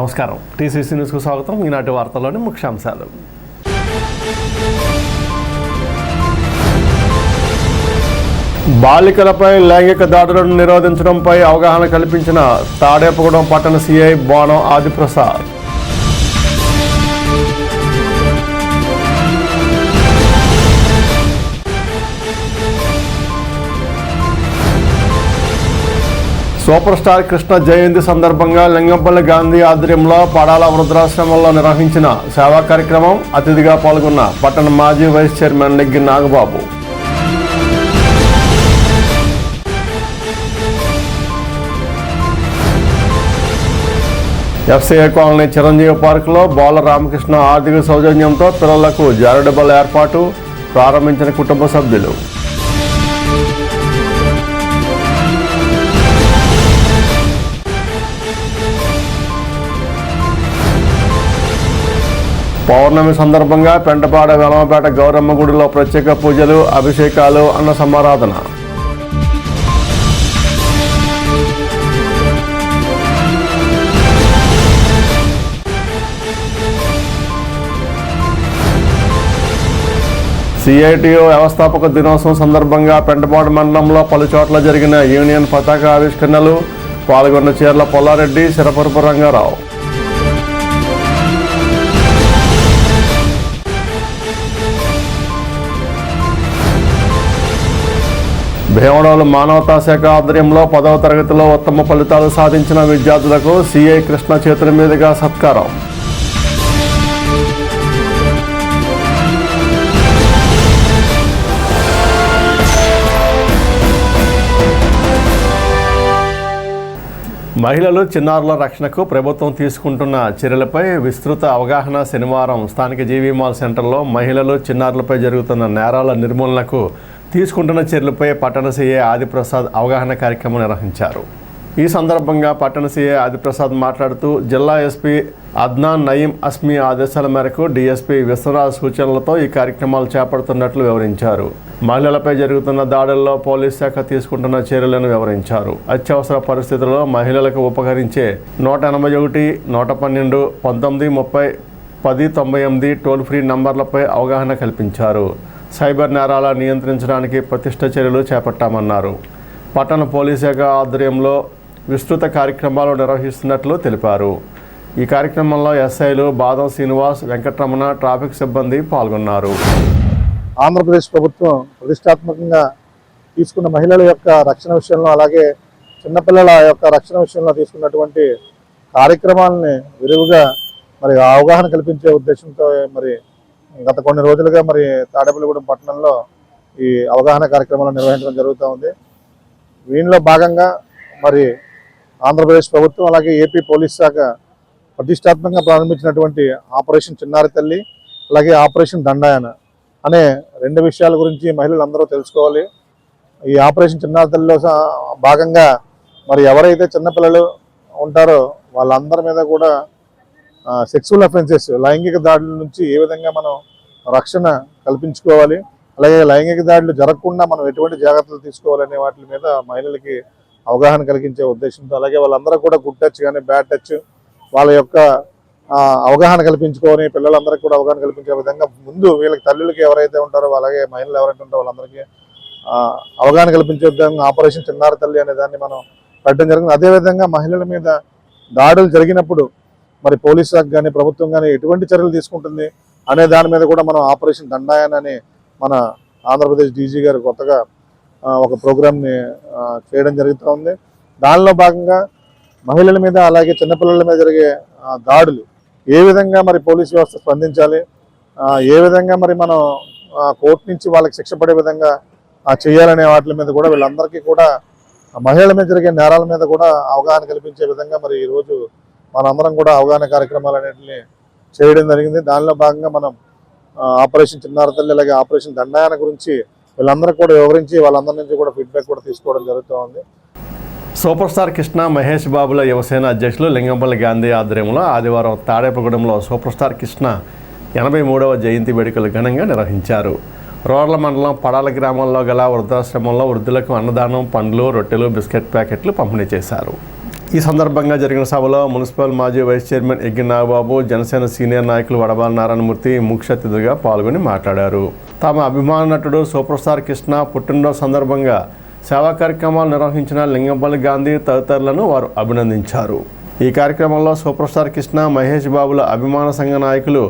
నమస్కారం. టీసీసీ న్యూస్కు స్వాగతం. ఈనాటి వార్తల్లోని ముఖ్యాంశాలు. బాలికలపై లైంగిక దాడులను నిరోధించడంపై అవగాహన కల్పించిన తాడేపగూడెం పట్టణ సిఐ బోనం ఆదిప్రసాద్. సూపర్ స్టార్ కృష్ణ జయంతి సందర్భంగా లింగంపల్లి గాంధీ ఆధ్వర్యంలో పడాల వృద్ధాశ్రమంలో నిర్వహించిన సేవా కార్యక్రమం. అతిథిగా పాల్గొన్న పట్టణ మాజీ వైస్ చైర్మన్ నెగ్గి నాగబాబు. ఎఫ్సీఐ కాలనీ చిరంజీవి పార్కులో బాల రామకృష్ణ ఆర్థిక సౌజన్యంతో పిల్లలకు జారుడు ఏర్పాటు ప్రారంభించిన కుటుంబ సభ్యులు. పౌర్ణమి సందర్భంగా పెంటపాడ వెలమపేట గౌరమ్మ గుడిలో ప్రత్యేక పూజలు, అభిషేకాలు, అన్న సమారాధన. సిఐటియు వ్యవస్థాపక దినోత్సవం సందర్భంగా పెంటపాడు మండలంలో పలు చోట్ల జరిగిన యూనియన్ పతాక ఆవిష్కరణలు. పాల్గొన్న చీర్ల పొల్లారెడ్డి, సిరపరపు రంగారావు. భీమడోలు మానవతా శాఖ ఆధ్వర్యంలో 10వ తరగతిలో ఉత్తమ ఫలితాలు సాధించిన విద్యార్థులకు సిఐ కృష్ణ చేతుల మీదుగా సత్కారం. మహిళలు, చిన్నారుల రక్షణకు ప్రభుత్వం తీసుకుంటున్న చర్యలపై విస్తృత అవగాహన. శనివారం స్థానిక జీవీ మాల్ సెంటర్లో మహిళలు, చిన్నారులపై జరుగుతున్న నేరాల నిర్మూలనకు తీసుకుంటున్న చర్యలపై పట్టణ సీఐ ఆదిప్రసాద్ అవగాహన కార్యక్రమం నిర్వహించారు. ఈ సందర్భంగా పట్టణ సీఐ ఆదిప్రసాద్ మాట్లాడుతూ జిల్లా ఎస్పీ అద్నాన్ నయీం అస్మీ ఆదేశాల మేరకు డీఎస్పీ విశ్వరాజ్ సూచనలతో ఈ కార్యక్రమాలు చేపడుతున్నట్లు వివరించారు. మహిళలపై జరుగుతున్న దాడుల్లో పోలీస్ శాఖ తీసుకుంటున్న చర్యలను వివరించారు. అత్యవసర పరిస్థితుల్లో మహిళలకు ఉపకరించే 181, 112, 1930, 1098 టోల్ ఫ్రీ నంబర్లపై అవగాహన కల్పించారు. సైబర్ నేరాల నియంత్రించడానికి పటిష్ట చర్యలు చేపట్టామన్నారు. పట్టణ పోలీస్ శాఖ ఆధ్వర్యంలో విస్తృత కార్యక్రమాలు నిర్వహిస్తున్నట్లు తెలిపారు. ఈ కార్యక్రమంలో ఎస్ఐలు బాదం శ్రీనివాస్, వెంకటరమణ, ట్రాఫిక్ సిబ్బంది పాల్గొన్నారు. ఆంధ్రప్రదేశ్ ప్రభుత్వం ప్రతిష్టాత్మకంగా తీసుకున్న మహిళల యొక్క రక్షణ విషయంలో, అలాగే చిన్నపిల్లల యొక్క రక్షణ విషయంలో తీసుకున్నటువంటి కార్యక్రమాలని విరివిగా అవగాహన కల్పించే ఉద్దేశంతో గత కొన్ని రోజులుగా తాడేపల్లిగూడెం పట్టణంలో ఈ అవగాహన కార్యక్రమాలు నిర్వహించడం జరుగుతూ ఉంది. దీనిలో భాగంగా ఆంధ్రప్రదేశ్ ప్రభుత్వం అలాగే ఏపీ పోలీస్ శాఖ ప్రతిష్టాత్మకంగా ప్రారంభించినటువంటి ఆపరేషన్ చిన్నారి తల్లి, అలాగే ఆపరేషన్ దండాయన అనే 2 విషయాల గురించి మహిళలు అందరూ తెలుసుకోవాలి. ఈ ఆపరేషన్ చిన్నారి తల్లిలో భాగంగా ఎవరైతే చిన్నపిల్లలు ఉంటారో వాళ్ళందరి మీద కూడా సెక్సువల్ అఫెన్సెస్, లైంగిక దాడుల నుంచి ఏ విధంగా మనం రక్షణ కల్పించుకోవాలి, అలాగే లైంగిక దాడులు జరగకుండా మనం ఎటువంటి జాగ్రత్తలు తీసుకోవాలనే వాటి మీద మహిళలకి అవగాహన కలిగించే ఉద్దేశంతో, అలాగే వాళ్ళందరూ కూడా గుడ్ టచ్ కానీ బ్యాడ్ టచ్ వాళ్ళ యొక్క అవగాహన కల్పించుకొని పిల్లలందరికీ కూడా అవగాహన కల్పించే విధంగా ముందు వీళ్ళకి తల్లులకి ఎవరైతే ఉంటారో అలాగే మహిళలు ఎవరైతే ఉంటారో వాళ్ళందరికీ అవగాహన కల్పించే విధంగా ఆపరేషన్ చిన్నారి తల్లి అనే దాన్ని మనం పెట్టడం జరిగింది. అదేవిధంగా మహిళల మీద దాడులు జరిగినప్పుడు పోలీస్ శాఖ కానీ ప్రభుత్వం కానీ ఎటువంటి చర్యలు తీసుకుంటుంది అనే దాని మీద కూడా మనం ఆపరేషన్ దండాయన అని మన ఆంధ్రప్రదేశ్ డీజీ గారు కొత్తగా ఒక ప్రోగ్రామ్ని చేయడం జరుగుతూ ఉంది. దానిలో భాగంగా మహిళల మీద అలాగే చిన్నపిల్లల మీద జరిగే దాడులు ఏ విధంగా పోలీస్ వ్యవస్థ స్పందించాలి, ఏ విధంగా మనం కోర్టు నుంచి వాళ్ళకి శిక్ష పడే విధంగా చేయాలనే వాటి మీద కూడా వీళ్ళందరికీ కూడా మహిళల మీద జరిగే నేరాల మీద కూడా అవగాహన కల్పించే విధంగా ఈరోజు మనందరం కూడా అవగాహన కార్యక్రమాలు అనేటిని చేయడం జరిగింది. దానిలో భాగంగా మనం ఆపరేషన్ చిన్నారి తల్లి అలాగే ఆపరేషన్ దండాయన గురించి వీళ్ళందరికీ కూడా వివరించి వాళ్ళందరి నుంచి కూడా ఫీడ్బ్యాక్ కూడా తీసుకోవడం జరుగుతూ ఉంది. సూపర్ స్టార్ కృష్ణ మహేష్ బాబుల యువసేన అధ్యక్షులు లింగంపల్లి గాంధీ ఆధ్వర్యంలో ఆదివారం తాడేపగూడెంలో సూపర్ స్టార్ కృష్ణ 83వ జయంతి వేడుకలు ఘనంగా నిర్వహించారు. రోడ్ల మండలం పడాల గ్రామంలో గల వృద్ధాశ్రమంలో వృద్ధులకు అన్నదానం, పండ్లు, రొట్టెలు, బిస్కెట్ ప్యాకెట్లు పంపిణీ చేశారు. ఈ సందర్భంగా జరిగిన సభలో మున్సిపల్ మాజీ vice chairman Eggi Nagababu, Janasena senior నాయకులు వడబాల నారాయణమూర్తి ముఖ్య అతిథిగా పాల్గొని మాట్లాడారు. తమ అభిమాన నటుడు సూపర్ స్టార్ కృష్ణ పుట్టినరోజు సందర్భంగా సేవా కార్యక్రమాలు నిర్వహించిన లింగంపల్లి గాంధీ తదితరులను వారు అభినందించారు. ఈ కార్యక్రమంలో సూపర్ స్టార్ కృష్ణ, మహేష్ బాబుల అభిమాన సంఘ నాయకులు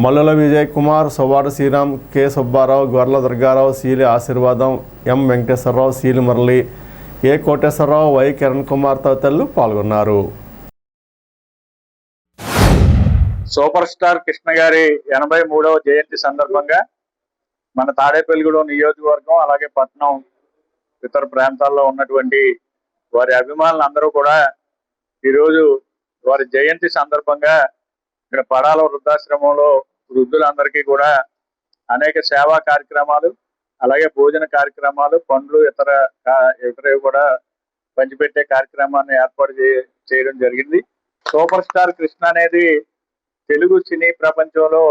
మల్లుల విజయ్ కుమార్, సోవాడ శ్రీరామ్, కె సుబ్బారావు, గొర్ల దుర్గారావు, సీలి ఆశీర్వాదం, ఎం వెంకటేశ్వరరావు, సీలి మురళి, ఏ కోటేశ్వరరావు, వై కిరణ్ కుమార్ తదితరులు పాల్గొన్నారు. సూపర్ స్టార్ కృష్ణ గారి 83వ జయంతి సందర్భంగా మన తాడేపల్లిగూడెం నియోజకవర్గం అలాగే పట్నం ఇతర ప్రాంతాల్లో ఉన్నటువంటి వారి అభిమానులందరూ కూడా ఈరోజు వారి జయంతి సందర్భంగా ఇక్కడ పడాల వృద్ధాశ్రమంలో వృద్ధులందరికీ కూడా అనేక సేవా కార్యక్రమాలు అలాగే భోజన కార్యక్రమాలు, పండ్లు ఇతరవి కూడా పంచిపెట్టే కార్యక్రమాన్ని ఏర్పాటు చేయడం జరిగింది. సూపర్ స్టార్ కృష్ణ అనేది తెలుగు సినీ ప్రపంచంలో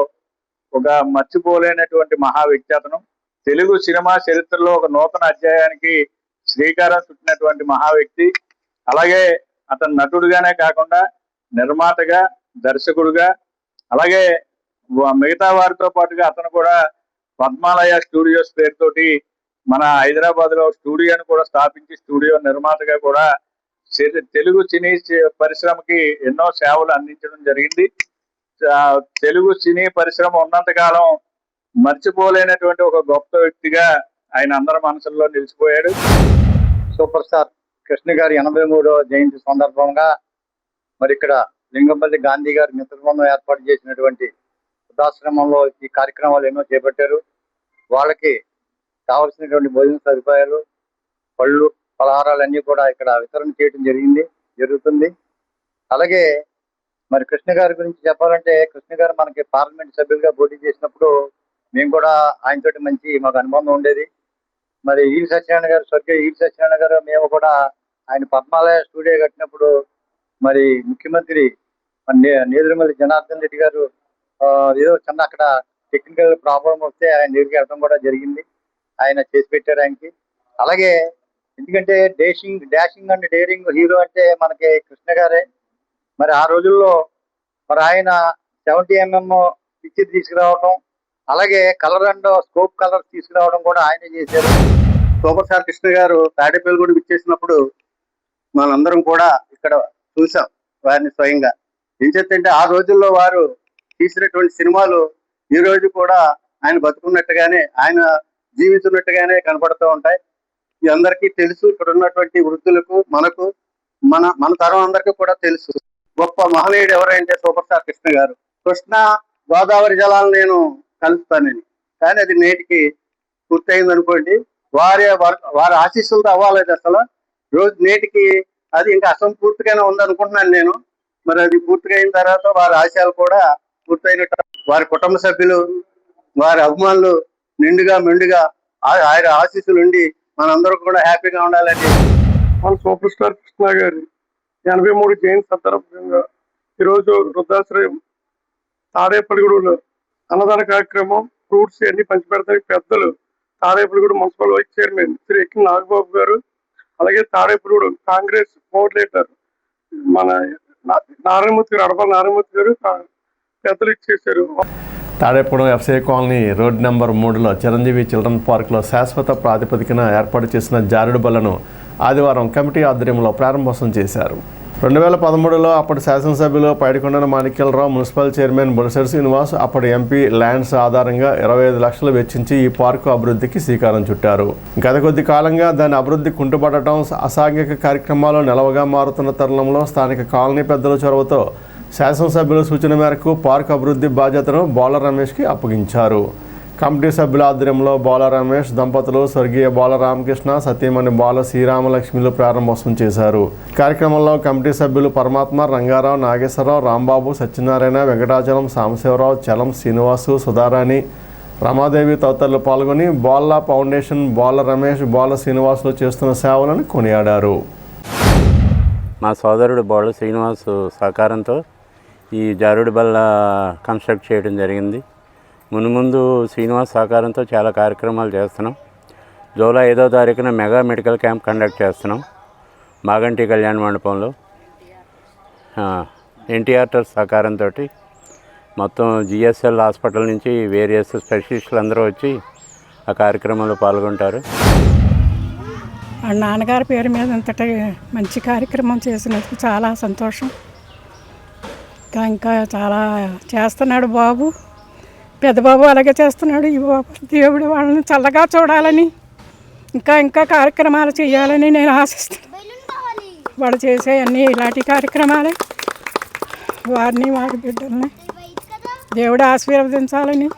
ఒక మర్చిపోలేనటువంటి మహా వ్యక్తి. అతను తెలుగు సినిమా చరిత్రలో ఒక నూతన అధ్యాయానికి శ్రీకారం చుట్టినటువంటి మహా వ్యక్తి. అలాగే అతను నటుడుగానే కాకుండా నిర్మాతగా, దర్శకుడుగా, అలాగే మిగతా వారితో పాటుగా అతను కూడా పద్మాలయ స్టూడియోస్ పేరుతోటి మన హైదరాబాద్ లో స్టూడియోను కూడా స్థాపించి స్టూడియో నిర్మాతగా కూడా తెలుగు సినీ పరిశ్రమకి ఎన్నో సేవలు అందించడం జరిగింది. తెలుగు సినీ పరిశ్రమ ఉన్నంతకాలం మర్చిపోలేనటువంటి ఒక గొప్ప వ్యక్తిగా ఆయన అందరి మనసుల్లో నిలిచిపోయాడు. సూపర్ స్టార్ కృష్ణ గారి 83వ జయంతి సందర్భంగా మరి ఇక్కడ లింగంపల్లి గాంధీ గారి మిత్రబృందం ఏర్పాటు చేసినటువంటి వృద్ధాశ్రమంలో ఈ కార్యక్రమాలు ఎన్నో చేపట్టారు. వాళ్ళకి కావలసినటువంటి భోజన సదుపాయాలు, పళ్ళు, పలహారాలన్నీ కూడా ఇక్కడ వితరణ చేయడం జరుగుతుంది. అలాగే మరి కృష్ణ గారి గురించి చెప్పాలంటే, కృష్ణ గారు మనకి పార్లమెంట్ సభ్యులుగా పోటీ చేసినప్పుడు మేము కూడా ఆయనతోటి మాకు అనుబంధం ఉండేది. మరి ఈవి సత్యనారాయణ గారు, స్వర్గీయ ఈవి సత్యనారాయణ గారు, మేము కూడా ఆయన పద్మాలయ స్టూడియో కట్టినప్పుడు మరి ముఖ్యమంత్రి నేదురుమల్లి జనార్దన్ రెడ్డి గారు ఏదో చిన్న అక్కడ టెక్నికల్ ప్రాబ్లం వస్తే ఆయన దగ్గరికి వెళ్ళడం కూడా జరిగింది. ఆయన చేసి పెట్టారు ఆయనకి. అలాగే ఎందుకంటే డాషింగ్ అండ్ డేరింగ్ హీరో అంటే మనకి కృష్ణ గారే. మరి ఆ రోజుల్లో మరి ఆయన 70mm పిక్చర్ తీసుకురావడం, అలాగే కలర్ అండ్ స్కోప్ కలర్ తీసుకురావడం కూడా ఆయనే చేశారు. సూపర్ స్టార్ కృష్ణ గారు తాడేపల్లిగూడెం విచ్చేసినప్పుడు మనందరం కూడా ఇక్కడ చూసాం వారిని స్వయంగా. ఏం చేస్తుంటే ఆ రోజుల్లో వారు తీసినటువంటి సినిమాలు ఈ రోజు కూడా ఆయన బతుకున్నట్టుగానే, ఆయన జీవితున్నట్టుగానే కనపడుతూ ఉంటాయి. ఇది అందరికీ తెలుసు. ఇక్కడ ఉన్నటువంటి వృద్ధులకు, మన తరం అందరికీ కూడా తెలుసు. గొప్ప మహనీయుడు ఎవరంటే సూపర్ స్టార్ కృష్ణ గారు. కృష్ణ గోదావరి జలాలను నేను కలుపుతానని, కానీ అది నేటికి పూర్తయింది అనుకోండి. వారి ఆశీస్సులతో అవ్వాలేదు అసలు. రోజు నేటికి అది ఇంకా అసంపూర్తిగానే ఉందనుకుంటున్నాను నేను. మరి అది పూర్తిగా అయిన తర్వాత వారి ఆశయాలు కూడా పూర్తయినట్టు, వారి కుటుంబ సభ్యులు, వారి అభిమానులు మెండుగా ఆయన ఆశీస్సులు ఉండి మనందరూ కూడా హ్యాపీగా ఉండాలని. మన సూపర్ స్టార్ కృష్ణ గారి 83 జయంతి సందర్భంగా ఈరోజు వృద్ధాశ్రయం తాడేపల్లిగూడెంలో అన్నదాన కార్యక్రమం, ఫ్రూట్స్ అన్ని పంచిపెడతానికి పెద్దలు Tadepalligudem municipal vice chairman Shri ఎక్కి నాగబాబు గారు, అలాగే తాడేపల్లిగూడెం కాంగ్రెస్ కోఆర్డినేటర్ మన నారాయణమూర్తి గారు, అడపాల నారాయణమూర్తి గారు పెద్దలు ఇచ్చేశారు. Tadepudem FC colony road number 3లో చిరంజీవి చిల్డ్రన్ పార్క్లో శాశ్వత ప్రాతిపదికన ఏర్పాటు చేసిన జారుడు బలను ఆదివారం కమిటీ ఆధ్వర్యంలో ప్రారంభోత్సవం చేశారు. 2013లో అప్పటి శాసనసభ్యులు పైడికొండన మాణిక్యాలరావు, మున్సిపల్ చైర్మన్ బొలిశెట్టి శ్రీనివాస్, అప్పటి ఎంపీ ల్యాండ్స్ ఆధారంగా 25 లక్షలు వెచ్చించి ఈ పార్కు అభివృద్ధికి శ్రీకారం చుట్టారు. గత కొద్ది కాలంగా దాని అభివృద్ధి కుంటుపడటం, అసాంఘిక కార్యక్రమాలు నెలవుగా మారుతున్న తరుణంలో స్థానిక కాలనీ పెద్దల చొరవతో శాసనసభ్యుల సూచన మేరకు పార్క్ అభివృద్ధి బాధ్యతను బోల రమేష్కి అప్పగించారు. కమిటీ సభ్యుల ఆధ్వర్యంలో బోల రమేష్ దంపతులు, స్వర్గీయ బోల రామకృష్ణ, సతీమణి బోల శ్రీరామలక్ష్మిలు ప్రారంభోత్సవం చేశారు. కార్యక్రమంలో కమిటీ సభ్యులు పరమాత్మ, రంగారావు, నాగేశ్వరరావు, రాంబాబు, సత్యనారాయణ, వెంకటాచలం, సాంబశివరావు, చలం, శ్రీనివాసు, సుధారాణి, రమాదేవి తదితరులు పాల్గొని బోల్ల ఫౌండేషన్, బోల రమేష్, బోల శ్రీనివాసులు చేస్తున్న సేవలను కొనియాడారు. మా సోదరుడు బోళ్ళ శ్రీనివాస్ సహకారంతో ఈ జారుడు బల్ల కన్స్ట్రక్ట్ చేయడం జరిగింది. మున్ముందు శ్రీనివాస్ సహకారంతో చాలా కార్యక్రమాలు చేస్తున్నాం. జూలై 5వ తారీఖున మెగా మెడికల్ క్యాంప్ కండక్ట్ చేస్తున్నాం మాగంటి కళ్యాణ మండపంలో. ఎన్టీఆర్ ట్రస్ట్ సహకారంతో మొత్తం జిఎస్ఎల్ హాస్పిటల్ నుంచి వేరియస్ స్పెషలిస్టులు అందరూ వచ్చి ఆ కార్యక్రమంలో పాల్గొంటారు. వాళ్ళ నాన్నగారి పేరు మీద అంతటి మంచి కార్యక్రమం చేసినందుకు చాలా సంతోషం. ఇంకా చాలా చేస్తున్నాడు బాబు, పెద్ద బాబు అలాగే చేస్తున్నాడు. ఈ బాబు దేవుడు వాళ్ళని చల్లగా చూడాలని ఇంకా కార్యక్రమాలు చేయాలని నేను ఆశిస్తున్నాను. వాళ్ళు చేసే అన్నీ ఇలాంటి కార్యక్రమాలే. వారిని వారి బిడ్డల్ని దేవుడు ఆశీర్వదించాలని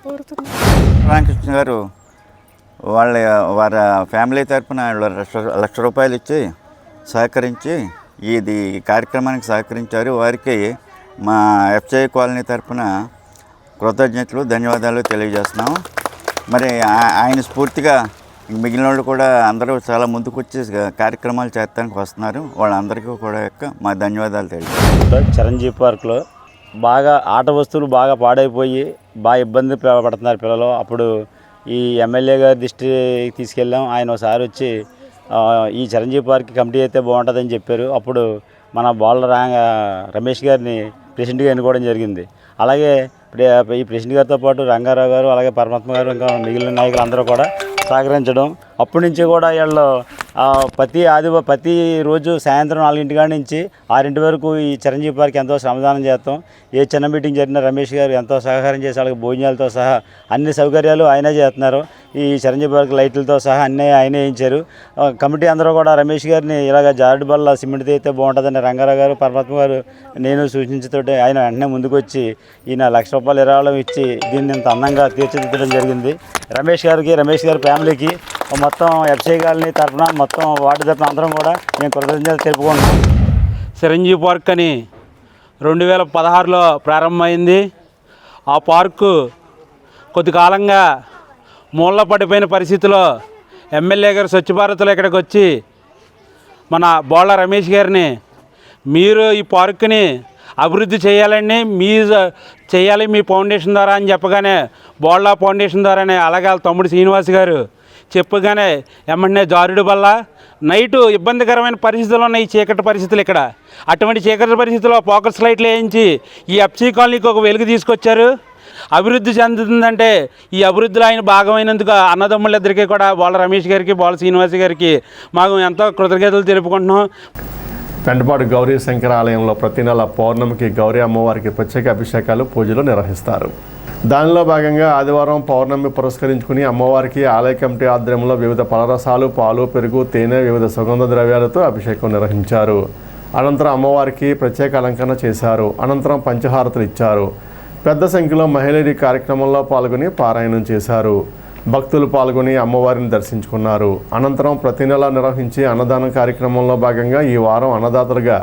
కోరుతున్నాను. రామకృష్ణ గారు వారి ఫ్యామిలీ తరఫున లక్ష రూపాయలు ఇచ్చి సహకరించి ఇది కార్యక్రమానికి సహకరించారు. వారికి మా ఎఫ్సిఐ కాలనీ తరఫున కృతజ్ఞతలు, ధన్యవాదాలు తెలియజేస్తున్నాము. మరి ఆయన స్ఫూర్తిగా మిగిలిన వాళ్ళు కూడా అందరూ చాలా ముందుకు వచ్చి కార్యక్రమాలు చేస్తానికి వస్తున్నారు. వాళ్ళందరికీ కూడా మా ధన్యవాదాలు తెలియజేస్తాం. చిరంజీవి పార్క్లో బాగా ఆట వస్తువులు బాగా పాడైపోయి బాగా ఇబ్బంది పడుతున్నారు పిల్లలు. అప్పుడు ఈ ఎమ్మెల్యే గారి దృష్టికి తీసుకెళ్ళాం. ఆయన ఒకసారి వచ్చి ఈ చిరంజీవి పార్క్ కమిటీ అయితే బాగుంటుందని చెప్పారు. అప్పుడు మన బాల రమేష్ గారిని ప్రెసిడెంట్గా ఎన్నుకోవడం జరిగింది. అలాగే ఈ ప్రెసిడెంట్ గారితో పాటు రంగారావు గారు, అలాగే పరమాత్మ గారు, ఇంకా మిగిలిన నాయకులు అందరూ కూడా సహకరించడం. అప్పటి నుంచి కూడా వీళ్ళు ప్రతి రోజు సాయంత్రం 4 నుంచి 6 వరకు ఈ చిరంజీవి పార్క్ ఎంతో శ్రమదానం చేస్తాం. ఏ చిన్న మీటింగ్ జరిగినా రమేష్ గారు ఎంతో సహకారం చేసి వాళ్ళకి భోజనాలతో సహా అన్ని సౌకర్యాలు ఆయనే చేస్తున్నారు. ఈ చిరంజీవి పార్క్ లైట్లతో సహా అన్నీ ఆయనే వేయించారు. కమిటీ అందరూ కూడా రమేష్ గారిని ఇలాగ జారుడు బల్ల సిమెంట్ అయితే బాగుంటుందని రంగారావు గారు, పరమాత్మ గారు, నేను సూచించతోటి ఆయన వెంటనే ముందుకు వచ్చి ఈయన ₹1,00,000 విరాళం ఇచ్చి దీన్ని ఇంత అందంగా తీర్చిదిద్దడం జరిగింది. రమేష్ గారి ఫ్యామిలీకి మొత్తం ఎఫ్సిఐ కాలనీ తరఫున మొత్తం వార్డు తరఫున అందరం కూడా మేము కృతజ్ఞతలు తెలుపుకుంటున్నాం. చిరంజీవి పార్క్ అని 2016లో ప్రారంభమైంది. ఆ పార్కు కొద్ది కాలంగా మూల పడిపోయిన పరిస్థితిలో ఎమ్మెల్యే గారు స్వచ్ఛ భారత్లో ఇక్కడికి వచ్చి మన బోళ్ళ రమేష్ గారిని మీరు ఈ పార్కుని అభివృద్ధి చేయాలని చేయాలి మీ ఫౌండేషన్ ద్వారా అని చెప్పగానే బోళ్ళ ఫౌండేషన్ ద్వారానే, అలాగే వాళ్ళ తమ్ముడు శ్రీనివాస్ గారు చెప్పగానే ఎమ్మటనే జారుడు వల్ల నైటు ఇబ్బందికరమైన పరిస్థితులు ఉన్నాయి. చీకటి పరిస్థితులు ఇక్కడ. అటువంటి చీకటి పరిస్థితుల్లో ఫోకస్ లైట్లు వేయించి ఈ ఎఫ్సి కాలనీకి ఒక వెలుగు తీసుకొచ్చారు. అభివృద్ధి చెందుతుందంటే ఈ అభివృద్ధిలో ఆయన భాగమైనందుకు అన్నదమ్ములిద్దరికీ కూడా బోళ్ళ రమేష్ గారికి, బోళ్ళ శ్రీనివాస్ గారికి మాకు ఎంతో కృతజ్ఞతలు తెలుపుకుంటున్నాం. పెంటపాడు గౌరీ శంకర ఆలయంలో ప్రతి నెల పౌర్ణమికి గౌరీ అమ్మవారికి ప్రత్యేక అభిషేకాలు, పూజలు నిర్వహిస్తారు. దానిలో భాగంగా ఆదివారం పౌర్ణమి పురస్కరించుకుని అమ్మవారికి ఆలయ కమిటీ ఆధ్వర్యంలో వివిధ పలరసాలు, పాలు, పెరుగు, తేనె, వివిధ సుగంధ ద్రవ్యాలతో అభిషేకం నిర్వహించారు. అనంతరం అమ్మవారికి ప్రత్యేక అలంకరణ చేశారు. అనంతరం పంచహారతులు ఇచ్చారు. పెద్ద సంఖ్యలో మహిళలు ఈ కార్యక్రమంలో పాల్గొని పారాయణం చేశారు. భక్తులు పాల్గొని అమ్మవారిని దర్శించుకున్నారు. అనంతరం ప్రతి నెల నిర్వహించే అన్నదానం కార్యక్రమంలో భాగంగా ఈ వారం అన్నదాతలుగా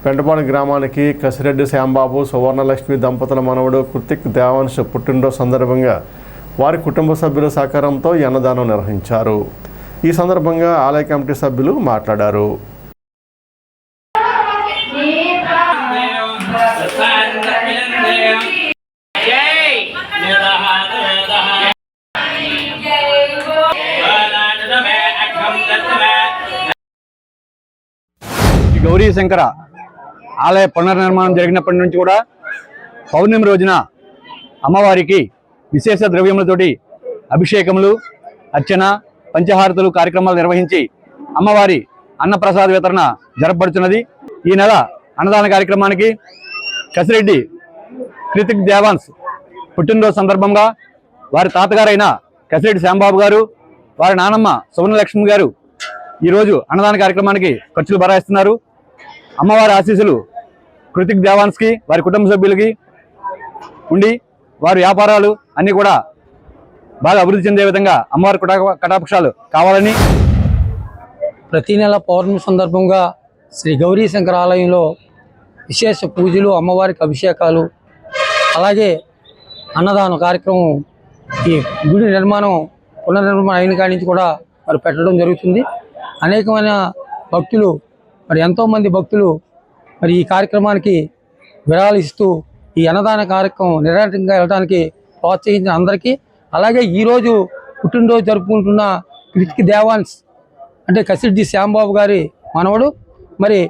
పెంటపాడు గ్రామానికి కసిరెడ్డి శ్యాంబాబు, సువర్ణలక్ష్మి దంపతుల మనవడు కృతిక్ దేవాంశ్ పుట్టినరోజు సందర్భంగా వారి కుటుంబ సభ్యుల సహకారంతో ఈ అన్నదానం నిర్వహించారు. ఈ సందర్భంగా ఆలయ కమిటీ సభ్యులు మాట్లాడారు. గౌరీ శంకర ఆలయ పునర్నిర్మాణం జరిగినప్పటి నుంచి కూడా పౌర్ణమి రోజున అమ్మవారికి విశేష ద్రవ్యములతోటి అభిషేకములు, అర్చన, పంచహారతులు కార్యక్రమాలు నిర్వహించి అమ్మవారి అన్నప్రసాద వితరణ జరపబడుతున్నది. ఈ నెల అన్నదాన కార్యక్రమానికి కసిరెడ్డి కృతిక్ దేవాన్స్ పుట్టినరోజు సందర్భంగా వారి తాతగారైన కసిరెడ్డి శ్యాంబాబు గారు, వారి నానమ్మ సువర్ణలక్ష్మి గారు ఈరోజు అన్నదాన కార్యక్రమానికి ఖర్చులు భరాయిస్తున్నారు. అమ్మవారి ఆశీస్సులు కృతిక్ దేవాన్స్కి, వారి కుటుంబ సభ్యులకి ఉండి వారి వ్యాపారాలు అన్నీ కూడా బాగా అభివృద్ధి చెందే విధంగా అమ్మవారి కటాక్షాలు కావాలని. ప్రతి నెల పౌర్ణమి సందర్భంగా శ్రీ గౌరీ శంకర ఆలయంలో విశేష పూజలు, అమ్మవారికి అభిషేకాలు, అలాగే అన్నదాన కార్యక్రమం ఈ గుడి పునర్నిర్మాణం అయిన కాడి నుంచి కూడా మరి పెట్టడం జరుగుతుంది. అనేకమైన భక్తులు, మరి ఎంతోమంది భక్తులు మరి ఈ కార్యక్రమానికి విరాళాలు ఇస్తూ ఈ అన్నదాన కార్యక్రమం నిరంతరంగా వెళ్ళడానికి ప్రోత్సహించిన అందరికీ, అలాగే ఈరోజు పుట్టినరోజు జరుపుకుంటున్న కృతిక్ దేవాన్స్ అంటే కసిరెడ్డి శ్యాంబాబు గారి మనవడు, మరి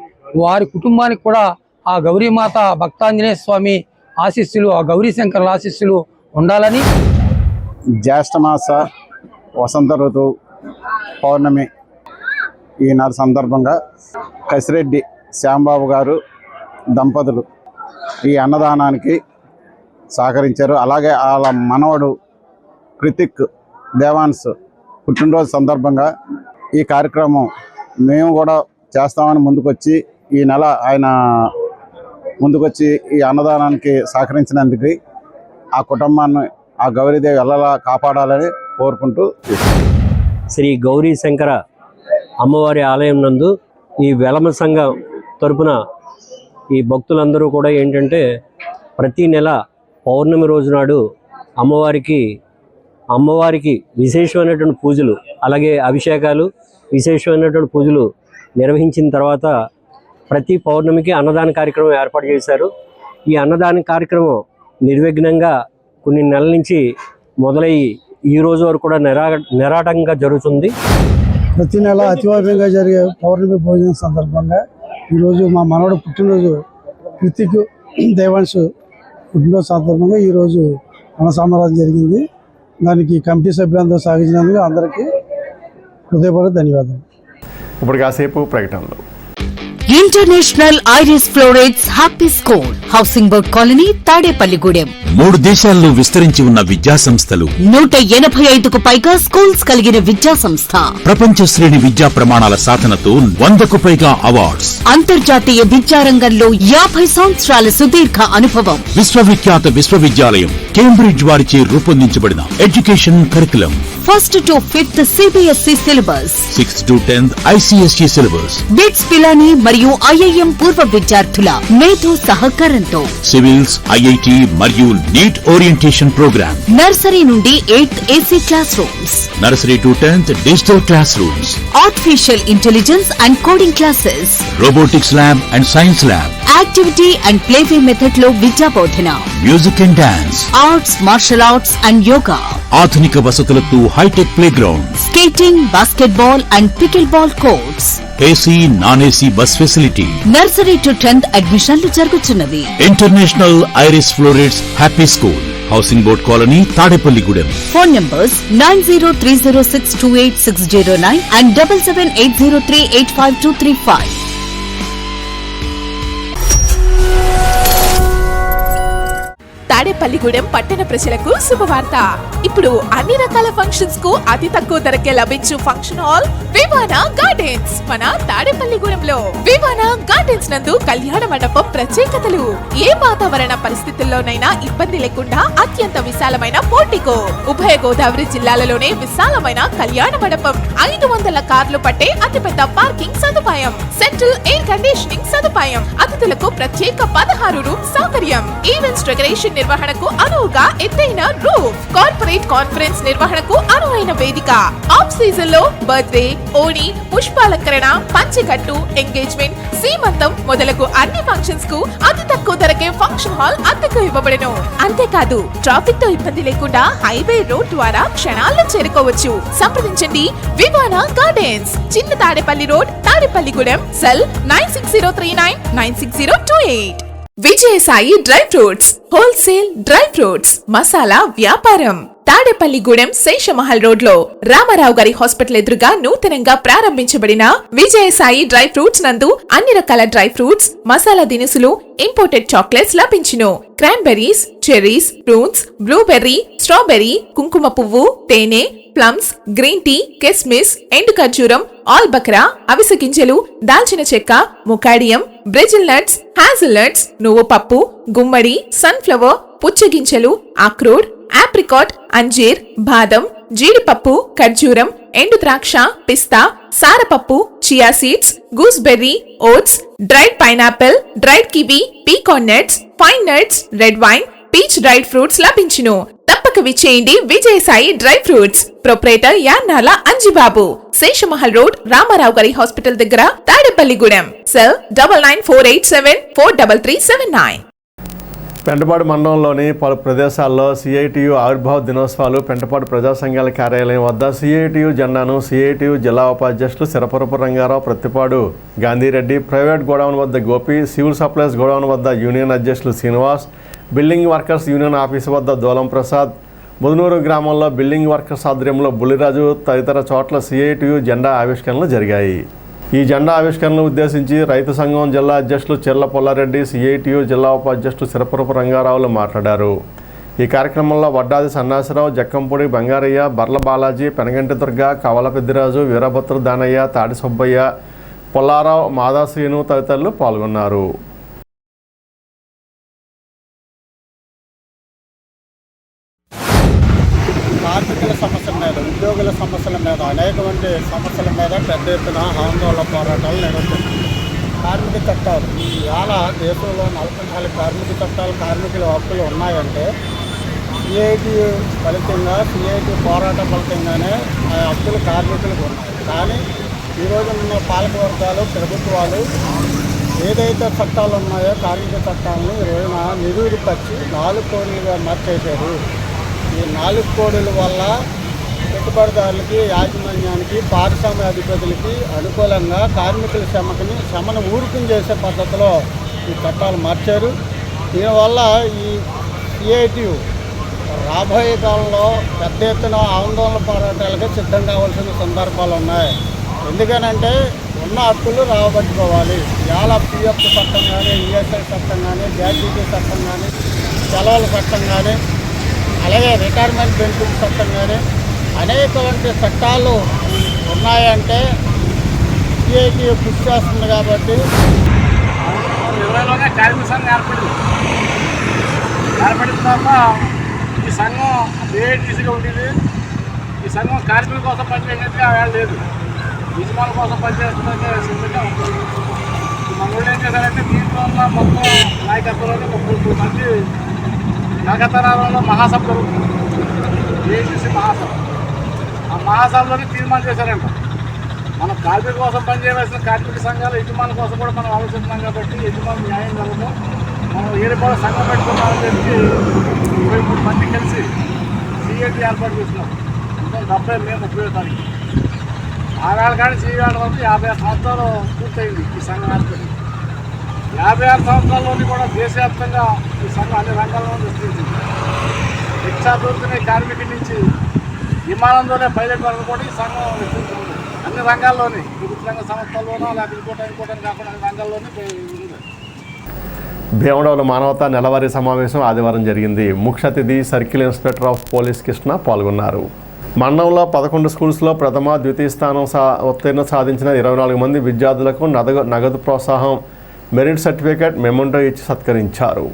వారి కుటుంబానికి కూడా ఆ గౌరీమాత భక్తాంజనేయ స్వామి ఆశీస్సులు, ఆ గౌరీశంకరుల ఆశీస్సులు ఉండాలని. జ్యేష్ఠమాస వసంత ఋతువు పౌర్ణమి ఈనాడు సందర్భంగా కసిరెడ్డి శ్యాంబాబు గారు దంపతులు ఈ అన్నదానానికి సహకరించారు. అలాగే వాళ్ళ మనవడు కృతిక్ దేవాన్స్ పుట్టినరోజు సందర్భంగా ఈ కార్యక్రమం మేము కూడా చేస్తామని ముందుకొచ్చి ఈ నెల ఆయన ముందుకొచ్చి ఈ అన్నదానానికి సహకరించినందుకు ఆ కుటుంబాన్ని ఆ గౌరీదేవి ఎల్లలా కాపాడాలని కోరుకుంటూ శ్రీ గౌరీ శంకర అమ్మవారి ఆలయం నందు ఈ వెలమ సంఘం తరపున ఈ భక్తులందరూ కూడా ఏంటంటే ప్రతి నెల పౌర్ణమి రోజు నాడు అమ్మవారికి విశేషమైనటువంటి పూజలు, అలాగే అభిషేకాలు, విశేషమైనటువంటి పూజలు నిర్వహించిన తర్వాత ప్రతి పౌర్ణమికి అన్నదాన కార్యక్రమం ఏర్పాటు చేశారు. ఈ అన్నదాన కార్యక్రమం నిర్విఘ్నంగా కొన్ని నెలల నుంచి మొదలయ్యి ఈ రోజు వరకు కూడా నిరాటంగా జరుగుతుంది. ప్రతి నెల అతివైభవంగా జరిగే పౌర్ణమి భోజనం సందర్భంగా ఈరోజు మా మనవడు పుట్టినరోజు కృతిక్ దేవాంశ్ పుట్టినరోజు సందర్భంగా ఈరోజు అన్న సమారాధన జరిగింది. దానికి కమిటీ సభ్యులందరూ సాగించినందుకు అందరికీ హృదయపూర్వక ధన్యవాదాలు. ఇప్పుడు కాసేపు ప్రకటనలు. International iris florets happy school, housing board colony, Tadepalligudem. 3 దేశాల్లో విస్తరించి ఉన్న విద్యా సంస్థలు, 185కు పైగా స్కూల్స్ కలిగిన విద్యా సంస్థ, ప్రపంచ శ్రేణి విద్యా ప్రమాణాల సాధనతో 100కు పైగా అవార్డ్స్, అంతర్జాతీయ విద్యారంగంలో 50 సంవత్సరాల సుదీర్ఘ అనుభవం. విశ్వవిఖ్యాత విశ్వవిద్యాలయం కేంబ్రిడ్జ్ వారిచే రూపొందించబడిన education curriculum, 1st to 5th CBSE syllabus, 6th to 10th ICSE syllabus, BITS Pilani మరియు IIM పూర్వ విద్యార్థుల మేధో సహకారంతో సివిల్స్, IIT మరియు నీట్ ఓరియంటేషన్ ప్రోగ్రామ్, నర్సరీ నుండి 8th AC class rooms, nursery to 10th digital class rooms, artificial intelligence and coding classes, robotics lab and science lab, activity and playway method లో విద్యా బోధన, music and dance, arts, martial arts and yoga, ఆధునిక వసతులతో hitech play ground, skating, basketball and pickle ball courts, AC, non-AC bus facility. Nursery to 10th అడ్మిషన్లు జరుగుతున్నవి. International iris florets happy school, housing board colony, Tadepalligudem. Phone numbers 9030628609 and 7780385235. Tadepalligudem పట్టణ ప్రజలకు శుభవార్త. ఇప్పుడు అన్ని రకాల ఫంక్షన్స్ కు అతి తక్కువ ధరకే లభించు ఫంక్షన్ హాల్ వివానా గార్డెన్స్ మన తాడేపల్లిగూడెంలో. వివానా గార్డెన్స్ నందు కళ్యాణ మండపం ప్రత్యేకతలు. ఏ వాతావరణ పరిస్థితుల్లోనైనా ఇబ్బంది లేకుండా అత్యంత విశాలమైన పోర్టికో, ఉభయ గోదావరి జిల్లాలలోనే విశాలమైన కళ్యాణ మండపం, 500 కార్లు పట్టే అతిపెద్ద పార్కింగ్ సదుపాయం, సెంట్రల్ ఎయిర్ కండిషనింగ్ సదుపాయం, అతిథులకు ప్రత్యేక 16 రూమ్ సౌకర్యం, ఈవెంట్స్ డెకరేషన్ నిర్వహణకు అనువుగా ఎత్తైన రూఫ్, కార్పొరేట్ కాన్ఫరెన్స్ నిర్వహణకు అనువైన వేదిక, ఆఫ్ సీజన్ లో బర్త్డే, ఓణి, పుష్పాలంకరణ, పంచెకట్టు, ఎంగేజ్మెంట్, సీమంతం మొదలగు అన్ని ఫంక్షన్స్ కు అతి తక్కువ ధరకే ఫంక్షన్ హాల్ అద్దెకు ఇవ్వబడెను. అంతేకాదు ట్రాఫిక్ తో ఇబ్బంది లేకుండా హైవే రోడ్ ద్వారా క్షణాల్లో చేరుకోవచ్చు. సంప్రదించండి వివానా గార్డెన్స్, చిన్న Tadepalli road, Tadepalligudem. Cell 9603996028. Vijayasai dry fruits, wholesale dry fruits, masala వ్యాపారం. తాడేపల్లిగూడెం శేషమహల్ రోడ్ లో రామారావు గారి హాస్పిటల్ ఎదురుగా నూతనంగా ప్రారంభించబడిన విజయసాయి డ్రై ఫ్రూట్స్ నందు అన్ని రకాల డ్రై ఫ్రూట్స్, మసాలా దినుసులు, ఇంపోర్టెడ్ చాక్లెట్స్ లభించును. Cranberries, cherries, fruits, blueberry, strawberry, కుంకుమ పువ్వు, తేనె, ప్లమ్స్, గ్రీన్ టీ, కిస్మిస్, ఎండు ఖర్జూరం, ఆల్ బక్రా, అవిసె గింజలు, దాల్చిన చెక్క, ముకాడియం, బ్రెజిల్ నట్స్, హ్యాజిల్ నట్స్, నువ్వు పప్పు, గుమ్మడి, సన్ఫ్లవర్, పుచ్చగింజలు, అక్రోడ్, ఆప్రికాట్, అంజీర్, బాదం, జీడిపప్పు, ఖర్జూరం, ఎండు ద్రాక్ష, పిస్తా, సారపప్పు, chia seeds, gooseberry, oats, dried pineapple, dried kiwi, pecan nuts, pine nuts, red wine, peach dried fruits లభించును. తప్పక విచ్చేయండి Vijayasai dry fruits. Proprietor Yannala Anjibabu, Seshamahal road, Ramarao గారి హాస్పిటల్ దగ్గర, తాడేపల్లిగూడెం. సెల్ 9948743379. పెంటపాడు మండలంలోని పలు ప్రదేశాల్లో సిఐటియు ఆవిర్భావ దినోత్సవాలు పెంటపాడు ప్రజా సంఘాల కార్యాలయం వద్ద సిఐటియు జెండాను సిఐటియు జిల్లా ఉపాధ్యక్షులు సిరపురపు రంగారావు, ప్రత్తిపాడు గాంధీరెడ్డి, ప్రైవేట్ గోడౌన్ వద్ద గోపి, సివిల్ సప్లైస్ గోడౌన్ వద్ద యూనియన్ అధ్యక్షులు Srinivas, building workers union office వద్ద దోలం ప్రసాద్, ముదునూరు గ్రామంలో బిల్డింగ్ వర్కర్స్ ఆధ్వర్యంలో బుల్లిరాజు తదితర చోట్ల సిఐటియు జెండా ఆవిష్కరణలు జరిగాయి. ఈ జెండా ఆవిష్కరణను ఉద్దేశించి రైతు సంఘం జిల్లా అధ్యక్షులు చెర్ల పొల్లారెడ్డి, సిఐటియు జిల్లా ఉపాధ్యక్షులు సిరపురపు రంగారావులు మాట్లాడారు. ఈ కార్యక్రమంలో వడ్డాది సన్నాసిరావు, జక్కంపూడి బంగారయ్య, బర్ల బాలాజీ, పెనగంటి దుర్గ, కవల పెద్దిరాజు, వీరభద్ర దానయ్య, తాడి సుబ్బయ్య, పొల్లారావు, మాదాశ్రీను తదితరులు పాల్గొన్నారు. కార్మికుల సమస్యల మీద, ఉద్యోగుల సమస్యల మీద, అనేకమంది సమస్యల మీద పెద్ద ఎత్తున ఆందోళన పోరాటాలు నిర్వహించారు. కార్మిక చట్టాలు ఇవాళ దేశంలో 44 కార్మిక చట్టాలు, కార్మికుల హక్కులు ఉన్నాయంటే సిఐటి ఫలితంగా, సిఐటి పోరాట ఫలితంగానే ఆ హక్కులు కార్మికులకు ఉన్నాయి. కానీ ఈరోజు ఉన్న పాలక వర్గాలు, ప్రభుత్వాలు ఏదైతే చట్టాలు ఉన్నాయో కార్మిక చట్టాలను ఈ రోజున నిరూపరిచి 4 కోడ్లుగా మార్చేశారు. ఈ 4 కోడుల వల్ల పెట్టుబడిదారులకి, యాజమాన్యానికి, పారిశ్రామిక అధిపతులకి అనుకూలంగా కార్మికుల శ్రమను ఊరుకం చేసే పద్ధతిలో ఈ చట్టాలు మార్చారు. దీనివల్ల ఈ సిఐటి రాబోయే కాలంలో పెద్ద ఎత్తున ఆందోళన పోరాటాలకు సిద్ధం కావాల్సిన సందర్భాలు ఉన్నాయి. ఎందుకనంటే ఉన్న హక్కులు రాబట్టుకోవాలి. ఇవాళ పిఎఫ్ చట్టం కానీ, ఈఎస్ఐ చట్టం కానీ, గ్రాట్యుటీ చట్టం కానీ, సెలవుల చట్టం కానీ, అలాగే రిటైర్మెంట్ బెనిఫిట్ చట్టం కానీ అనేకమంది చట్టాలు ఉన్నాయంటే సిఐటి కృషి చేస్తుంది. కాబట్టి 2020లోనే కార్మిక సంఘం ఏర్పడిన తర్వాత ఈ సంఘం ఏఐటీసీగా ఉండేది. ఈ సంఘం కార్మికుల కోసం పనిచేసినట్టుగా వేళ లేదు, యజమానుల కోసం పనిచేస్తున్నట్టే సిద్ధంగా ఉంటుంది. మన వాళ్ళు ఏం చేశారంటే దీంట్లో ఉన్న మొత్తం నాయకత్వంలోనే 30 మంది నాగతనాలలో మహాసభ జరుగుతుంది, ఏఐటీసీ మహాసభ. ఆ మహాసభలోనే తీర్మానం చేశారంట, మనం కార్మికుల కోసం పనిచేయవలసిన కార్మిక సంఘాలు యజమానుల కోసం కూడా మనం ఆలోచిస్తున్నాం కాబట్టి యజమానులు న్యాయం జరగదు, మనం ఏరిపోవడం సంఘం పెట్టుకున్నామని చెప్పి 23 మంది కలిసి సిఐటి ఏర్పాటు చేస్తున్నాం. 1970 మే 30వ తారీఖు. ఆవేళ కానీ సిఐటి వరకు 56 సంవత్సరాలు పూర్తయింది ఈ సంఘం ఏర్పడి. 56 సంవత్సరాల్లోని కూడా దేశవ్యాప్తంగా ఈ సంఘం అన్ని రంగాల్లో విస్తరించింది. రిక్షా దొరుకుతున్న కార్మికుల నుంచి విమానంలోనే పైలట్ వరకు కూడా ఈ సంఘం విస్తరించింది. అన్ని రంగాల్లోని ప్రభుత్వ రంగ సంస్థల్లోనూ లేకపోతే ఇంకోటని కాకుండా అన్ని రంగాల్లోనే ఉంది. భీమడోలు మానవతా నెలవారీ సమావేశం ఆదివారం జరిగింది. ముఖ్య అతిథి circle inspector of police Krishna పాల్గొన్నారు. మండలంలో 11 స్కూల్స్లో ప్రథమ, ద్వితీయ స్థానం ఉత్తీర్ణ సాధించిన 24 మంది విద్యార్థులకు నగదు ప్రోత్సాహం, మెరిట్ సర్టిఫికేట్, మెమోంటో ఇచ్చి సత్కరించారు.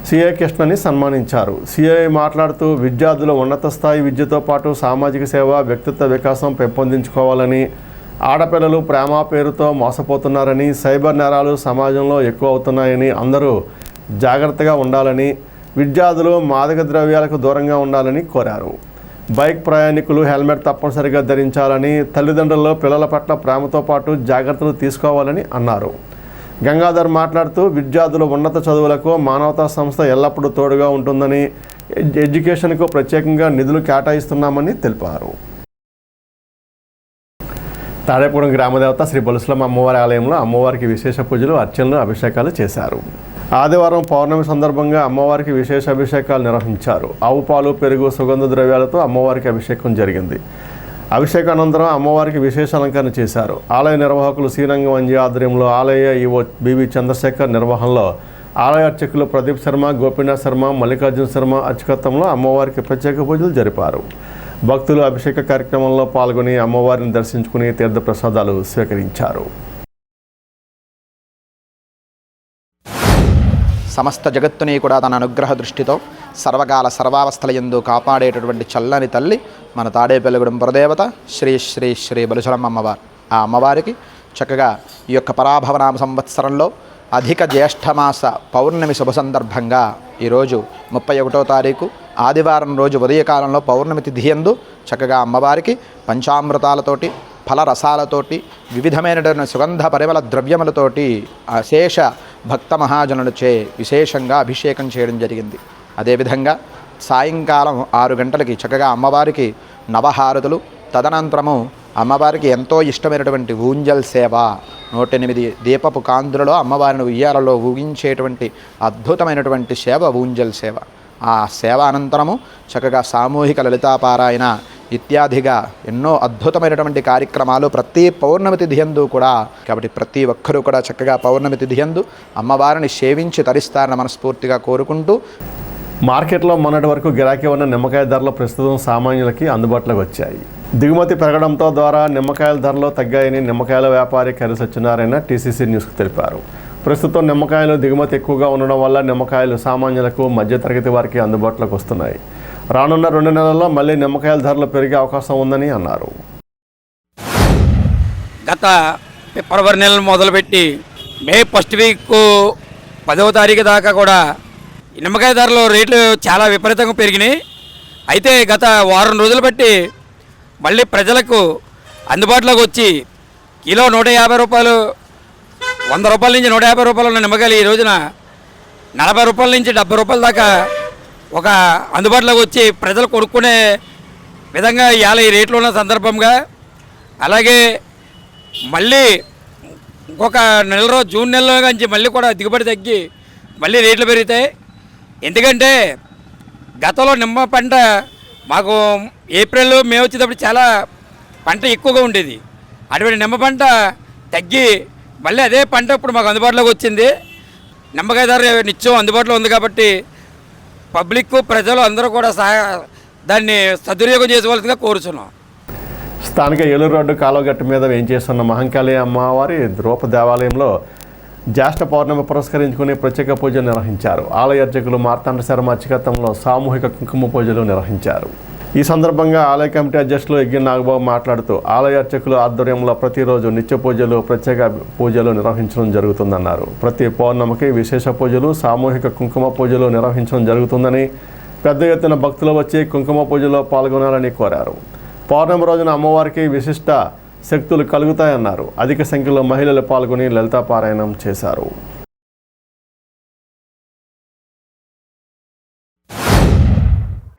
సిఐ కృష్ణని సన్మానించారు. సిఐ మాట్లాడుతూ విద్యార్థులు ఉన్నత స్థాయి విద్యతో పాటు సామాజిక సేవ, వ్యక్తిత్వ వికాసం పెంపొందించుకోవాలని, ఆడపిల్లలు ప్రేమ పేరుతో మోసపోతున్నారని, సైబర్ నేరాలు సమాజంలో ఎక్కువ అవుతున్నాయని, అందరూ జాగ్రత్తగా ఉండాలని, విద్యార్థులు మాదక ద్రవ్యాలకు దూరంగా ఉండాలని కోరారు. బైక్ ప్రయాణికులు హెల్మెట్ తప్పనిసరిగా ధరించాలని, తల్లిదండ్రుల్లో పిల్లల పట్ల ప్రేమతో పాటు జాగ్రత్తలు తీసుకోవాలని అన్నారు. గంగాధర్ మాట్లాడుతూ విద్యార్థులు ఉన్నత చదువులకు మానవతా సంస్థ ఎల్లప్పుడూ తోడుగా ఉంటుందని, ఎడ్యుకేషన్కు ప్రత్యేకంగా నిధులు కేటాయిస్తున్నామని తెలిపారు. తాడేపూడెం గ్రామదేవత శ్రీ బొలుసులమ్మ అమ్మవారి ఆలయంలో అమ్మవారికి విశేష పూజలు, అర్చనలు, అభిషేకాలు చేశారు. ఆదివారం పౌర్ణమి సందర్భంగా అమ్మవారికి విశేష అభిషేకాలు నిర్వహించారు. ఆవు పాలు, పెరుగు, సుగంధ ద్రవ్యాలతో అమ్మవారికి అభిషేకం జరిగింది. అభిషేక అనంతరం అమ్మవారికి విశేష అలంకరణ చేశారు. ఆలయ నిర్వాహకులు శ్రీరంగం అంజీ ఆధ్వర్యంలో, ఆలయ ఈవో బివి చంద్రశేఖర్ నిర్వహణలో ఆలయ అర్చకులు ప్రదీప్ శర్మ, గోపీనాథ్ శర్మ, మల్లికార్జున శర్మ అర్చకత్వంలో అమ్మవారికి ప్రత్యేక పూజలు జరిపారు. భక్తులు అభిషేక కార్యక్రమంలో పాల్గొని అమ్మవారిని దర్శించుకుని తీర్థప్రసాదాలు స్వీకరించారు. సమస్త జగత్తుని కూడా తన అనుగ్రహ దృష్టితో సర్వకాల సర్వావస్థల యందు కాపాడేటటువంటి చల్లని తల్లి మన తాడేపల్లిగూడెం పురదేవత శ్రీ శ్రీ శ్రీ బొలుసులమ్మ అమ్మవారు. ఆ అమ్మవారికి చక్కగా ఈ యొక్క పరాభవనామ సంవత్సరంలో అధిక జ్యేష్ఠమాస పౌర్ణమి శుభ సందర్భంగా ఈరోజు 31వ తారీఖు ఆదివారం రోజు ఉదయకాలంలో పౌర్ణమి తిథి యందు చక్కగా అమ్మవారికి పంచామృతాలతోటి ఫల రసాలతోటి వివిధమైనటువంటి సుగంధ పరిమళ ద్రవ్యములతోటి అశేష భక్త మహాజనులచే విశేషంగా అభిషేకం చేయడం జరిగింది. అదేవిధంగా సాయంకాలం 6 గంటలకి చక్కగా అమ్మవారికి నవహారతులు, తదనంతరము అమ్మవారికి ఎంతో ఇష్టమైనటువంటి ఊంజల్ సేవ, 108 దీపపు కాంతులలో అమ్మవారిని ఉయ్యాలలో ఊగించేటువంటి అద్భుతమైనటువంటి సేవ ఊంజల్ సేవ. ఆ సేవ అనంతరము చక్కగా సామూహిక లలితాపారాయణ ఇత్యాదిగా ఎన్నో అద్భుతమైనటువంటి కార్యక్రమాలు ప్రతి పౌర్ణమి తిథి యందు కూడా. కాబట్టి ప్రతి ఒక్కరూ కూడా చక్కగా పౌర్ణమి తిథి యందు అమ్మవారిని సేవించి తరిస్తారని మనస్ఫూర్తిగా కోరుకుంటూ, మార్కెట్లో మొన్నటి వరకు గిరాకీ ఉన్న నిమ్మకాయ ధరలు ప్రస్తుతం సామాన్యులకి అందుబాటులోకి వచ్చాయి. దిగుమతి పెరగడంతో ద్వారా నిమ్మకాయల ధరలు తగ్గాయని నిమ్మకాయల వ్యాపారి కర్రి సత్యనారాయణ టీసీసీ న్యూస్కు తెలిపారు. ప్రస్తుతం నిమ్మకాయలు దిగుమతి ఎక్కువగా ఉండడం వల్ల నిమ్మకాయలు సామాన్యులకు, మధ్యతరగతి వారికి అందుబాటులోకి వస్తున్నాయి. రానున్న 2 నెలల్లో మళ్ళీ నిమ్మకాయల ధరలు పెరిగే అవకాశం ఉందని అన్నారు. గత ఫిబ్రవరి నెల మొదలుపెట్టి మే ఫస్ట్ వీక్ 10వ తారీఖు దాకా కూడా నిమ్మకాయ ధరలు రేట్లు చాలా విపరీతంగా పెరిగినాయి. అయితే గత వారం రోజులు బట్టి మళ్ళీ ప్రజలకు అందుబాటులోకి వచ్చి కిలో 150 రూపాయలు, 100 రూపాయల నుంచి 150 రూపాయలు ఉన్న నిమ్మకాయలు ఈ రోజున 40 రూపాయల నుంచి 70 రూపాయల దాకా ఒక అందుబాటులోకి వచ్చి ప్రజలు కొనుక్కునే విధంగా ఇవాళ ఈ రేట్లు ఉన్న సందర్భంగా, అలాగే మళ్ళీ ఇంకొక నెల రోజు జూన్ నెలలో నుంచి మళ్ళీ కూడా దిగుబడి తగ్గి మళ్ళీ రేట్లు పెరుగుతాయి. ఎందుకంటే గతంలో నిమ్మ పంట మాకు ఏప్రిల్ మే వచ్చేటప్పుడు చాలా పంట ఎక్కువగా ఉండేది. అటువంటి నిమ్మ పంట తగ్గి మళ్ళీ అదే పంట ఇప్పుడు మాకు అందుబాటులోకి వచ్చింది. నిమ్మకాయ ధర నిత్యం అందుబాటులో ఉంది కాబట్టి పబ్లిక్, ప్రజలు అందరూ కూడా దాన్ని సద్వినియోగం చేసుకోవాల్సిందిగా కోరుచున్నాం. స్థానిక ఏలూరు రోడ్డు కాలువగట్టు మీద వేయించేస్తున్న మహంకాళి అమ్మవారి రూప దేవాలయంలో జ్యేష్ఠ పౌర్ణమి పురస్కరించుకుని ప్రత్యేక పూజలు నిర్వహించారు. ఆలయ అర్చకులు మార్తాండ శర్మ అర్చకత్వంలో సామూహిక కుంకుమ పూజలు నిర్వహించారు. ఈ సందర్భంగా ఆలయ కమిటీ అధ్యక్షులు యజ్ఞ నాగబాబు మాట్లాడుతూ ఆలయ అర్చకుల ఆధ్వర్యంలో ప్రతిరోజు నిత్య పూజలు, ప్రత్యేక పూజలు నిర్వహించడం జరుగుతుందన్నారు. ప్రతి పౌర్ణమికి విశేష పూజలు, సామూహిక కుంకుమ పూజలు నిర్వహించడం జరుగుతుందని, పెద్ద ఎత్తున భక్తులు వచ్చి కుంకుమ పూజలో పాల్గొనాలని కోరారు. పౌర్ణమి రోజున అమ్మవారికి విశిష్ట శక్తులు కలుగుతాయన్నారు. అధిక సంఖ్యలో మహిళలు పాల్గొని లలితా పారాయణం చేశారు.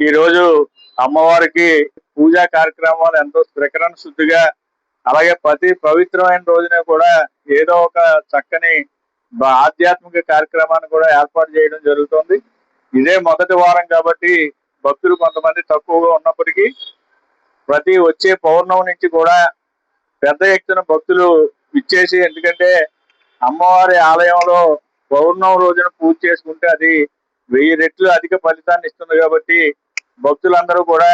ఈరోజు అమ్మవారికి పూజా కార్యక్రమాలు ఎంతో త్రికరణ శుద్ధిగా, అలాగే ప్రతి పవిత్రమైన రోజున కూడా ఏదో ఒక చక్కని ఆధ్యాత్మిక కార్యక్రమాన్ని కూడా ఏర్పాటు చేయడం జరుగుతుంది. ఇదే మొదటి వారం కాబట్టి భక్తులు కొంతమంది తక్కువగా ఉన్నప్పటికీ ప్రతి వచ్చే పౌర్ణమి నుంచి కూడా పెద్ద ఎత్తున భక్తులు ఇచ్చేసి, ఎందుకంటే అమ్మవారి ఆలయంలో పౌర్ణమి రోజున పూజ చేసుకుంటే అది 1000 రెట్లు అధిక ఫలితాన్ని ఇస్తుంది. కాబట్టి భక్తులందరూ కూడా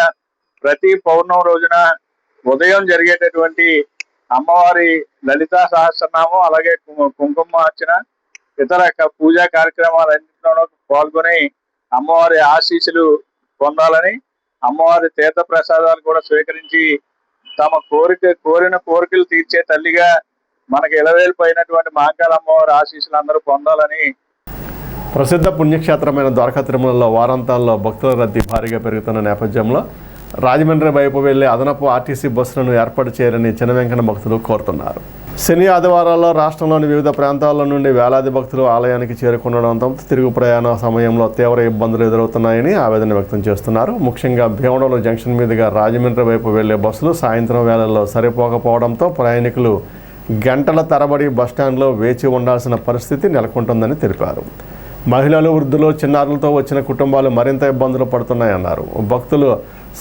ప్రతి పౌర్ణమి రోజున ఉదయం జరిగేటటువంటి అమ్మవారి లలితా సహస్రనామం, అలాగే కుంకుమార్చన, ఇతర పూజా కార్యక్రమాలన్నింటిలోనూ పాల్గొని అమ్మవారి ఆశీస్సులు పొందాలని, అమ్మవారి తీర్థ ప్రసాదాలు కూడా స్వీకరించి తమ కోరిన కోరికలు తీర్చే తల్లిగా మనకి ఇలవేలిపోయినటువంటి మహంకాళి అమ్మవారి ఆశీస్సులు అందరూ పొందాలని. ప్రసిద్ధ పుణ్యక్షేత్రమైన ద్వారకా తిరుమలలో వారాంతాల్లో భక్తుల రద్దీ భారీగా పెరుగుతున్న నేపథ్యంలో రాజమండ్రి వైపు వెళ్లే అదనపు ఆర్టీసీ బస్సులను ఏర్పాటు చేయాలని చినవెంకన్న భక్తులు కోరుతున్నారు. శని, ఆదివారాల్లో రాష్ట్రంలోని వివిధ ప్రాంతాల నుండి వేలాది భక్తులు ఆలయానికి చేరుకుండడంతో తిరుగు ప్రయాణ సమయంలో తీవ్ర ఇబ్బందులు ఎదురవుతున్నాయని ఆవేదన వ్యక్తం చేస్తున్నారు. ముఖ్యంగా భీమడోలు జంక్షన్ మీదుగా రాజమండ్రి వైపు వెళ్లే బస్సులు సాయంత్రం వేళల్లో సరిపోకపోవడంతో ప్రయాణికులు గంటల తరబడి బస్టాండ్లో వేచి ఉండాల్సిన పరిస్థితి నెలకొంటుందని తెలిపారు. మహిళలు, వృద్ధులు, చిన్నారులతో వచ్చిన కుటుంబాలు మరింత ఇబ్బందులు పడుతున్నాయన్నారు. భక్తులు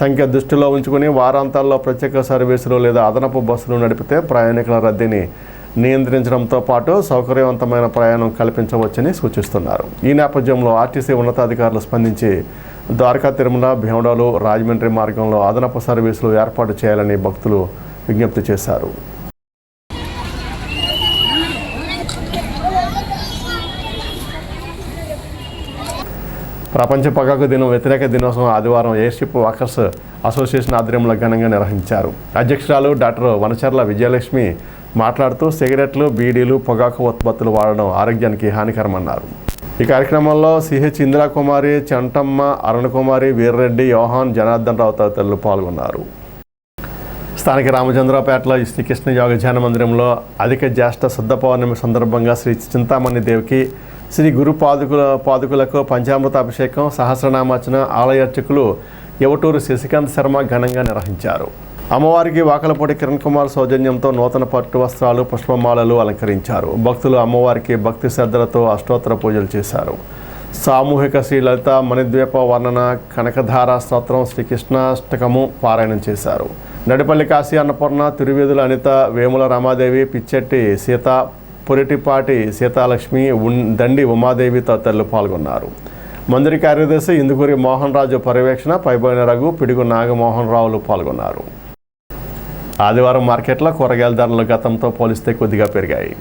సంఖ్య దృష్టిలో ఉంచుకుని వారాంతాల్లో ప్రత్యేక సర్వీసులు లేదా అదనపు బస్సులు నడిపితే ప్రయాణికుల రద్దీని నియంత్రించడంతో పాటు సౌకర్యవంతమైన ప్రయాణం కల్పించవచ్చని సూచిస్తున్నారు. ఈ నేపథ్యంలో ఆర్టీసీ ఉన్నతాధికారులు స్పందించి ద్వారకా తిరుమల, భీమడోలు, రాజమండ్రి మార్గంలో అదనపు సర్వీసులు ఏర్పాటు చేయాలని భక్తులు విజ్ఞప్తి చేశారు. ప్రపంచ పొగాకు దినం వ్యతిరేక దినోత్సవం ఆదివారం ఎయిర్షిప్ వర్కర్స్ అసోసియేషన్ ఆధ్వర్యంలో ఘనంగా నిర్వహించారు. అధ్యక్షురాలు డాక్టర్ వనచర్ల విజయలక్ష్మి మాట్లాడుతూ సిగరెట్లు, బీడీలు, పొగాకు ఉత్పత్తులు వాడడం ఆరోగ్యానికి హానికరమన్నారు. ఈ కార్యక్రమంలో సిహెచ్ ఇందిరాకుమారి, చంటమ్మ, అరుణకుమారి, వీర్రెడ్డి, యోహాన్, జనార్దన్ రావు తదితరులు పాల్గొన్నారు. స్థానిక రామచంద్రపేటలో శ్రీకృష్ణ యోగ ధ్యాన మందిరంలో అధిక జ్యేష్ఠ శుద్ధ పౌర్ణమి సందర్భంగా శ్రీ చింతామణి దేవికి శ్రీ గురు పాదుకులకు పంచామృత అభిషేకం సహస్రనామార్చన ఆలయ అర్చకులు యవటూరు శశికాంత్ శర్మ ఘనంగా నిర్వహించారు. అమ్మవారికి వాకలపూడి కిరణ్ కుమార్ సౌజన్యంతో నూతన పట్టు వస్త్రాలు పుష్పమాలలు అలంకరించారు. భక్తులు అమ్మవారికి భక్తి శ్రద్ధలతో అష్టోత్తర పూజలు చేశారు. సామూహిక శ్రీ లలిత మణిద్వీప వర్ణన కనకధార స్తోత్రం శ్రీకృష్ణాష్టకము పారాయణం చేశారు. నడిపల్లి కాశీ అన్నపూర్ణ తిరువేదుల అనిత వేముల రామాదేవి పిచ్చెట్టి సీత పొరిటిపాటి సీతాలక్ష్మి దండి ఉమాదేవి తదితరులు పాల్గొన్నారు. మందిర కార్యదర్శి ఇందుకూరి మోహన్ రాజు పర్యవేక్షణ పైబోయిన రఘు పిడుగు నాగమోహన్ రావులు పాల్గొన్నారు. ఆదివారం మార్కెట్లో కూరగాయల ధరలు గతంతో పోలిస్తే కొద్దిగా పెరిగాయి.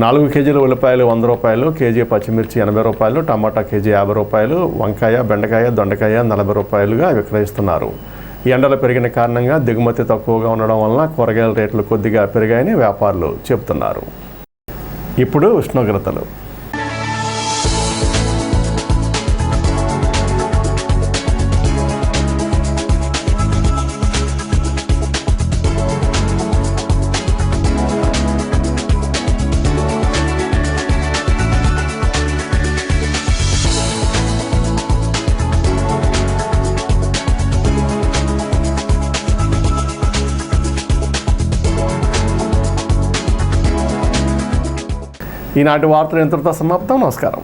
4 కేజీల ఉల్లిపాయలు 100 రూపాయలు, కేజీ పచ్చిమిర్చి 80 రూపాయలు, టమాటా కేజీ 50 రూపాయలు, వంకాయ బెండకాయ దొండకాయ 40 రూపాయలుగా విక్రయిస్తున్నారు. ఎండలు పెరిగిన కారణంగా దిగుమతి తక్కువగా ఉండడం వలన కూరగాయల రేట్లు కొద్దిగా పెరిగాయని వ్యాపారులు చెబుతున్నారు. ఇప్పుడు ఉష్ణోగ్రతలు. ఈనాటి వార్తలు ఇంతటితో సమాప్తం. నమస్కారం.